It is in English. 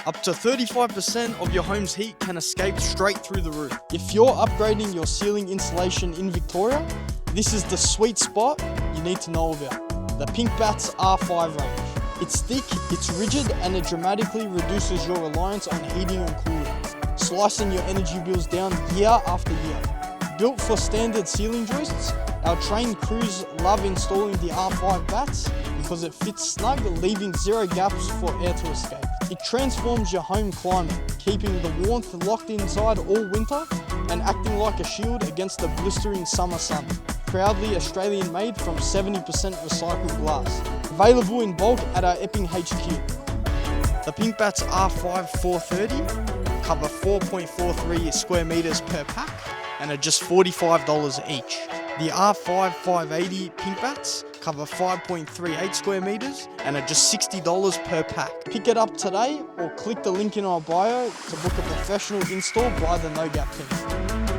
Up to 35% of your home's heat can escape straight through the roof. If you're upgrading your ceiling insulation in Victoria, this is the sweet spot you need to know about. The Pink Batt's R5 range. It's thick, it's rigid, and it dramatically reduces your reliance on heating and cooling, slicing your energy bills down year after year. Built for standard ceiling joists, our trained crews love installing the R5 batts because it fits snug, leaving zero gaps for air to escape. It transforms your home climate, keeping the warmth locked inside all winter and acting like a shield against the blistering summer sun. Proudly Australian made from 70% recycled glass. Available in bulk at our Epping HQ. The Pink Batt's R5 430 cover 4.43 square meters per pack and are just $45 each. The R5 580 Pink Batts cover 5.38 square meters and are just $60 per pack. Pick it up today or click the link in our bio to book a professional install via the No Gap team.